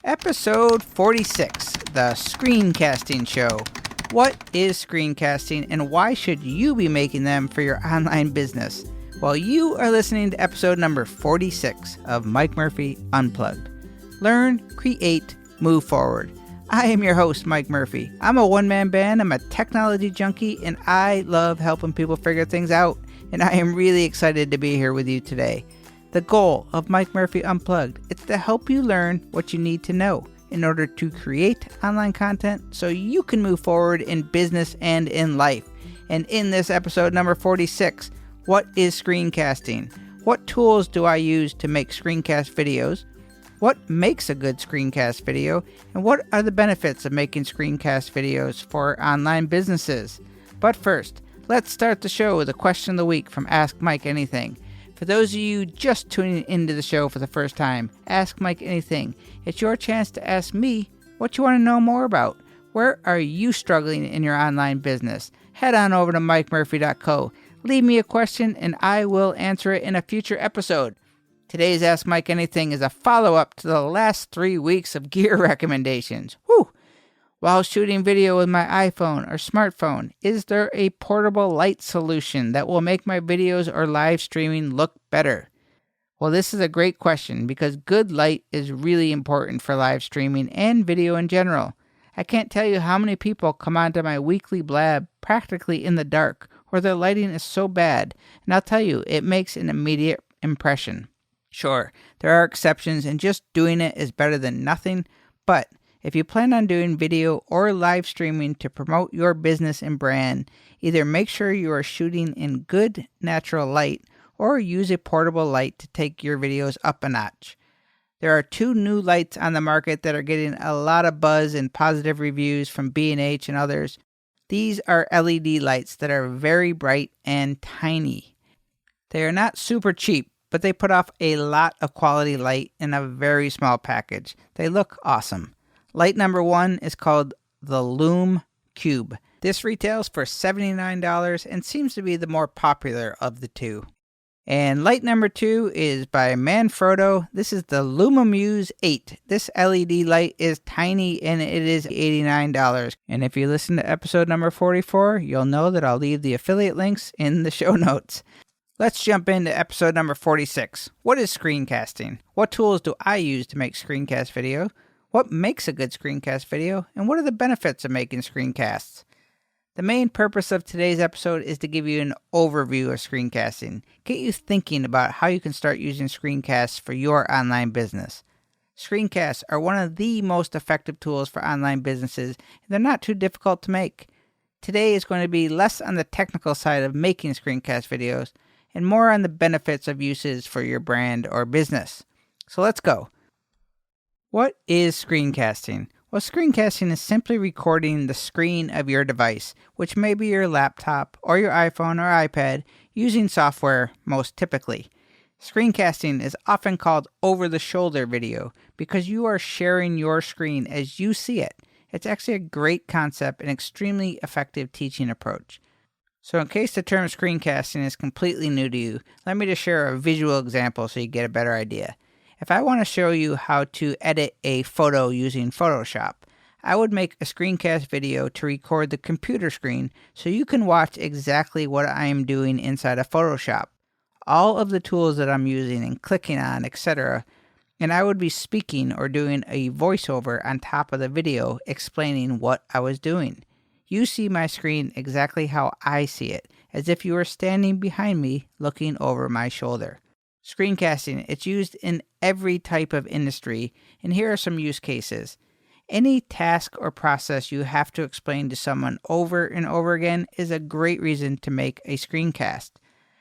Episode 46, the Screencasting Show. What is screencasting and why should you be making them for your online business? Well, you are listening to episode number 46 of Mike Murphy Unplugged. Learn, create, move forward. I am your host, Mike Murphy. I'm a one-man band, I'm a technology junkie, and I love helping people figure things out. And I am really excited to be here with you today. The goal of Mike Murphy Unplugged is to help you learn what you need to know in order to create online content so you can move forward in business and in life. And in this episode number 46, what is screencasting? What tools do I use to make screencast videos? What makes a good screencast video? And what are the benefits of making screencast videos for online businesses? But first, let's start the show with a question of the week from Ask Mike Anything. For those of you just tuning into the show for the first time, Ask Mike Anything. It's your chance to ask me what you want to know more about. Where are you struggling in your online business? Head on over to mikemurphy.co. Leave me a question and I will answer it in a future episode. Today's Ask Mike Anything is a follow-up to the last 3 weeks of gear recommendations. Whew! While shooting video with my iPhone or smartphone, is there a portable light solution that will make my videos or live streaming look better? Well, this is a great question because good light is really important for live streaming and video in general. I can't tell you how many people come onto my weekly blab practically in the dark or their lighting is so bad, and I'll tell you, it makes an immediate impression. Sure, there are exceptions and just doing it is better than nothing, but if you plan on doing video or live streaming to promote your business and brand, either make sure you are shooting in good natural light or use a portable light to take your videos up a notch. There are 2 new lights on the market that are getting a lot of buzz and positive reviews from B&H and others. These are LED lights that are very bright and tiny. They are not super cheap, but they put off a lot of quality light in a very small package. They look awesome. Light number 1 is called the Lume Cube. This retails for $79 and seems to be the more popular of the 2. And light number 2 is by Manfrotto. This is the Lumamuse 8. This LED light is tiny and it is $89. And if you listen to episode number 44, you'll know that I'll leave the affiliate links in the show notes. Let's jump into episode number 46. What is screencasting? What tools do I use to make screencast video? What makes a good screencast video? And what are the benefits of making screencasts? The main purpose of today's episode is to give you an overview of screencasting, get you thinking about how you can start using screencasts for your online business. Screencasts are one of the most effective tools for online businesses, and they're not too difficult to make. Today is going to be less on the technical side of making screencast videos, and more on the benefits of uses for your brand or business. So let's go. What is screencasting? Well, screencasting is simply recording the screen of your device, which may be your laptop or your iPhone or iPad, using software most typically. Screencasting is often called over-the-shoulder video because you are sharing your screen as you see it. It's actually a great concept and extremely effective teaching approach. So in case the term screencasting is completely new to you, let me just share a visual example so you get a better idea. If I want to show you how to edit a photo using Photoshop, I would make a screencast video to record the computer screen so you can watch exactly what I am doing inside of Photoshop. All of the tools that I'm using and clicking on, etc. And I would be speaking or doing a voiceover on top of the video explaining what I was doing. You see my screen exactly how I see it, as if you were standing behind me looking over my shoulder. Screencasting, it's used in every type of industry, and here are some use cases. Any task or process you have to explain to someone over and over again is a great reason to make a screencast.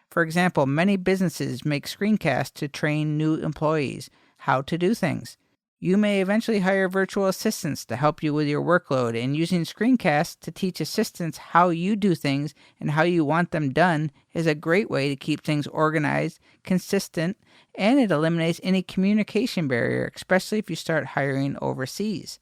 For example, many businesses make screencasts to train new employees how to do things. You may eventually hire virtual assistants to help you with your workload, and using screencasts to teach assistants how you do things and how you want them done is a great way to keep things organized, consistent, and it eliminates any communication barrier, especially if you start hiring overseas.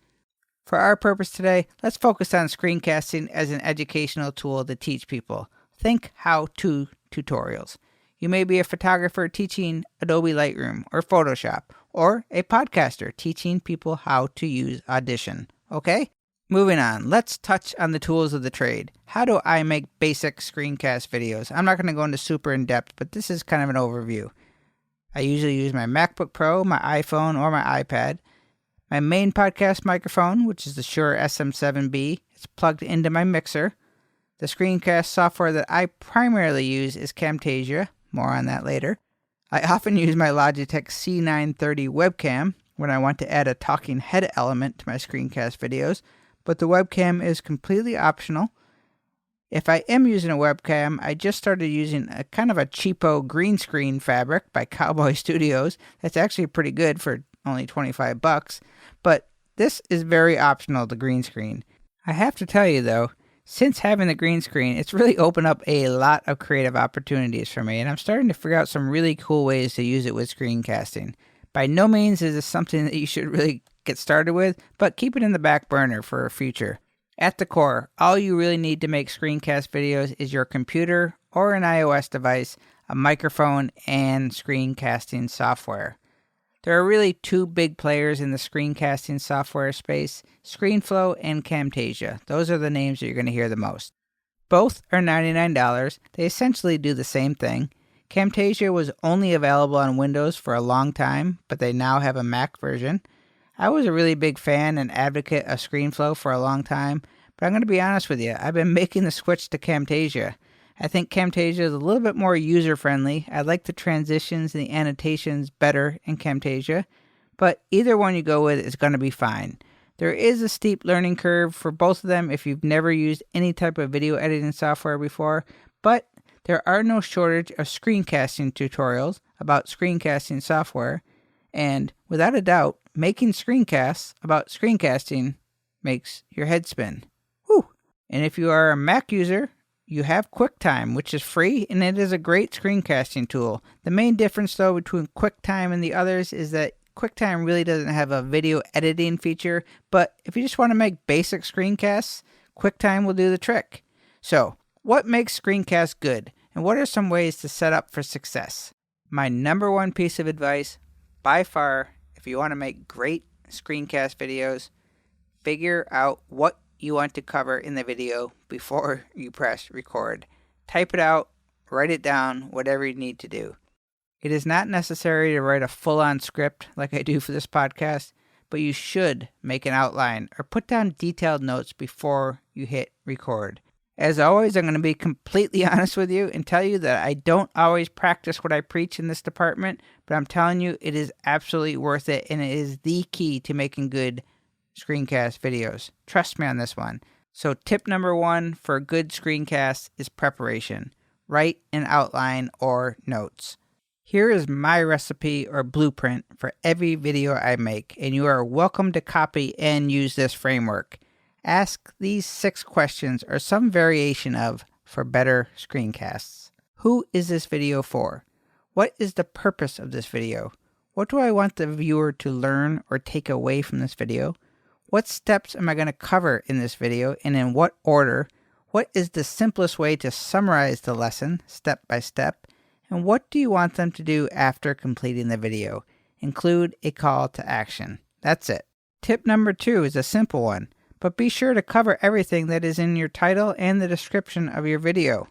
For our purpose today, let's focus on screencasting as an educational tool to teach people. Think how-to tutorials. You may be a photographer teaching Adobe Lightroom or Photoshop, or a podcaster teaching people how to use Audition. Okay? Moving on, let's touch on the tools of the trade. How do I make basic screencast videos? I'm not going to go into super in-depth, but this is kind of an overview. I usually use my MacBook Pro, my iPhone, or my iPad. My main podcast microphone, which is the Shure SM7B, it's plugged into my mixer. The screencast software that I primarily use is Camtasia. More on that later. I often use my Logitech C930 webcam when I want to add a talking head element to my screencast videos, but the webcam is completely optional. If I am using a webcam, I just started using a kind of a cheapo green screen fabric by Cowboy Studios. That's actually pretty good for only $25, but this is very optional, the green screen. I have to tell you though, since having the green screen, it's really opened up a lot of creative opportunities for me, and I'm starting to figure out some really cool ways to use it with screencasting. By no means is this something that you should really get started with, but keep it in the back burner for a future. At the core, all you really need to make screencast videos is your computer or an iOS device, a microphone, and screencasting software. There are really two big players in the screencasting software space, ScreenFlow and Camtasia. Those are the names that you're going to hear the most. Both are $99. They essentially do the same thing. Camtasia was only available on Windows for a long time, but they now have a Mac version. I was a really big fan and advocate of ScreenFlow for a long time, but I'm going to be honest with you, I've been making the switch to Camtasia. I think Camtasia is a little bit more user-friendly. I like the transitions and the annotations better in Camtasia, but either one you go with is going to be fine. There is a steep learning curve for both of them if you've never used any type of video editing software before, but there are no shortage of screencasting tutorials about screencasting software, and without a doubt, making screencasts about screencasting makes your head spin. Whew! And if you are a Mac user, you have QuickTime, which is free, and it is a great screencasting tool. The main difference, though, between QuickTime and the others is that QuickTime really doesn't have a video editing feature, but if you just want to make basic screencasts, QuickTime will do the trick. So, what makes screencasts good, and what are some ways to set up for success? My number one piece of advice, by far, if you want to make great screencast videos, figure out what you want to cover in the video before you press record. Type it out, write it down, whatever you need to do. It is not necessary to write a full-on script like I do for this podcast, but you should make an outline or put down detailed notes before you hit record. As always, I'm going to be completely honest with you and tell you that I don't always practice what I preach in this department, but I'm telling you it is absolutely worth it, and it is the key to making good screencast videos. Trust me on this one. So tip number one for a good screencast is preparation. Write an outline or notes. Here is my recipe or blueprint for every video I make, and you are welcome to copy and use this framework. Ask these 6 questions or some variation of for better screencasts. Who is this video for? What is the purpose of this video? What do I want the viewer to learn or take away from this video? What steps am I going to cover in this video, and in what order? What is the simplest way to summarize the lesson step by step? And what do you want them to do after completing the video? Include a call to action. That's it. Tip number 2 is a simple one, but be sure to cover everything that is in your title and the description of your video.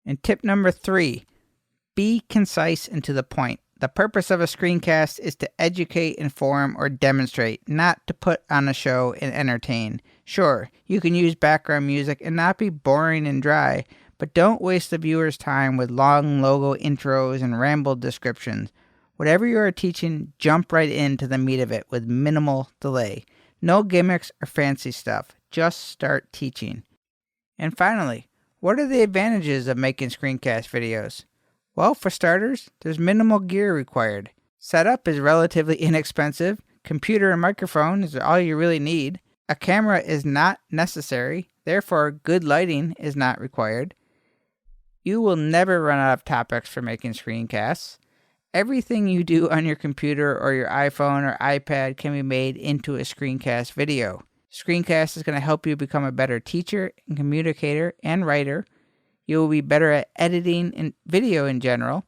And tip number 3, be concise and to the point. The purpose of a screencast is to educate, inform, or demonstrate, not to put on a show and entertain. Sure, you can use background music and not be boring and dry, but don't waste the viewer's time with long logo intros and rambled descriptions. Whatever you are teaching, jump right into the meat of it with minimal delay. No gimmicks or fancy stuff. Just start teaching. And finally, what are the advantages of making screencast videos? Well, for starters, there's minimal gear required. Setup is relatively inexpensive. Computer and microphone is all you really need. A camera is not necessary. Therefore, good lighting is not required. You will never run out of topics for making screencasts. Everything you do on your computer or your iPhone or iPad can be made into a screencast video. Screencast is going to help you become a better teacher and communicator and writer. You will be better at editing and video in general.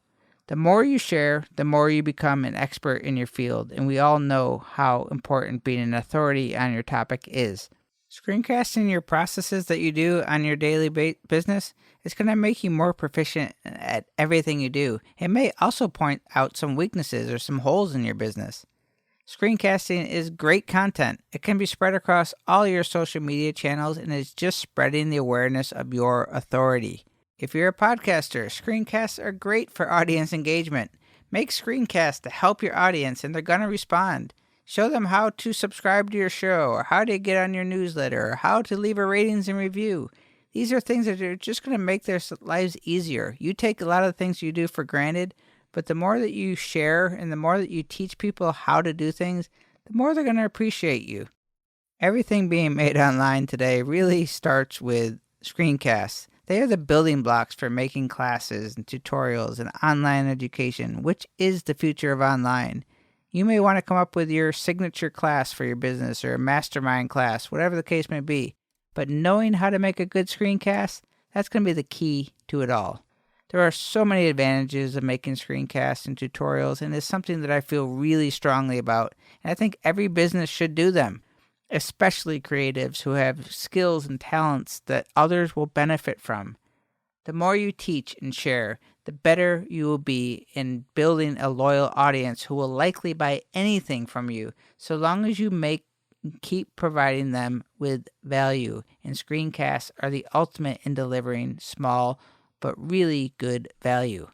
The more you share, the more you become an expert in your field, and we all know how important being an authority on your topic is. Screencasting your processes that you do on your daily business is going to make you more proficient at everything you do. It may also point out some weaknesses or some holes in your business. Screencasting is great content. It can be spread across all your social media channels and is just spreading the awareness of your authority. If you're a podcaster, screencasts are great for audience engagement. Make screencasts to help your audience and they're going to respond. Show them how to subscribe to your show or how to get on your newsletter or how to leave a ratings and review. These are things that are just going to make their lives easier. You take a lot of the things you do for granted, but the more that you share and the more that you teach people how to do things, the more they're going to appreciate you. Everything being made online today really starts with screencasts. They are the building blocks for making classes and tutorials and online education, which is the future of online. You may want to come up with your signature class for your business or a mastermind class, whatever the case may be. But knowing how to make a good screencast, that's going to be the key to it all. There are so many advantages of making screencasts and tutorials, and it's something that I feel really strongly about. And I think every business should do them, especially creatives who have skills and talents that others will benefit from. The more you teach and share, the better you will be in building a loyal audience who will likely buy anything from you, so long as you keep providing them with value. And screencasts are the ultimate in delivering small but really good value.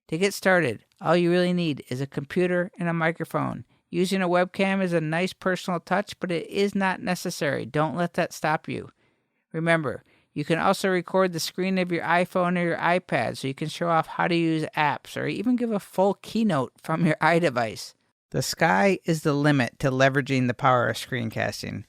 To get started, all you really need is a computer and a microphone. Using a webcam is a nice personal touch, but it is not necessary. Don't let that stop you. Remember, you can also record the screen of your iPhone or your iPad so you can show off how to use apps or even give a full keynote from your iDevice. The sky is the limit to leveraging the power of screencasting.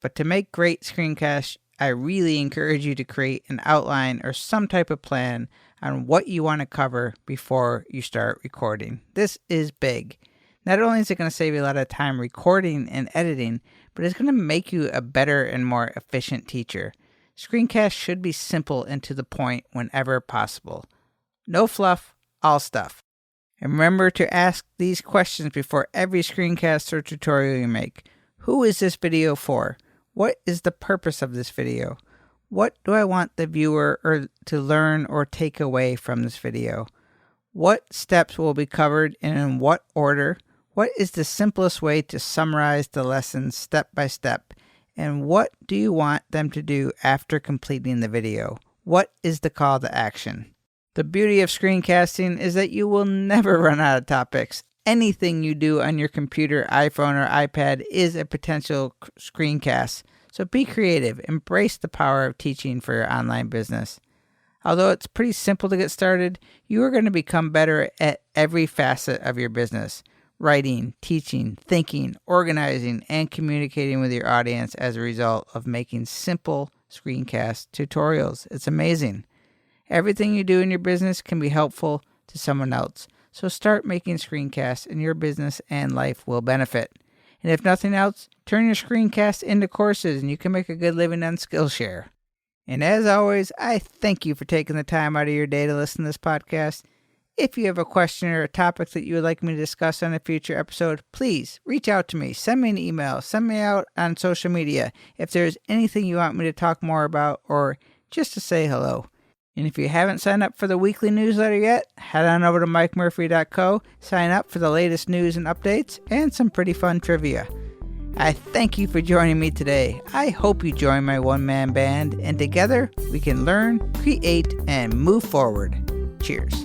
But to make great screencasts, I really encourage you to create an outline or some type of plan on what you want to cover before you start recording. This is big. Not only is it going to save you a lot of time recording and editing, but it's going to make you a better and more efficient teacher. Screencasts should be simple and to the point whenever possible. No fluff, all stuff. And remember to ask these questions before every screencast or tutorial you make. Who is this video for? What is the purpose of this video? What do I want the viewer to learn or take away from this video? What steps will be covered and in what order? What is the simplest way to summarize the lessons step by step? And what do you want them to do after completing the video? What is the call to action? The beauty of screencasting is that you will never run out of topics. Anything you do on your computer, iPhone, or iPad is a potential screencast. So be creative. Embrace the power of teaching for your online business. Although it's pretty simple to get started, you are going to become better at every facet of your business. Writing, teaching, thinking, organizing, and communicating with your audience as a result of making simple screencast tutorials. It's amazing. Everything you do in your business can be helpful to someone else. So start making screencasts and your business and life will benefit. And if nothing else, turn your screencasts into courses and you can make a good living on Skillshare. And as always, I thank you for taking the time out of your day to listen to this podcast. If you have a question or a topic that you would like me to discuss on a future episode, please reach out to me. Send me an email. Send me out on social media if there's anything you want me to talk more about or just to say hello. And if you haven't signed up for the weekly newsletter yet, head on over to mikemurphy.co, sign up for the latest news and updates, and some pretty fun trivia. I thank you for joining me today. I hope you join my one-man band, and together we can learn, create, and move forward. Cheers.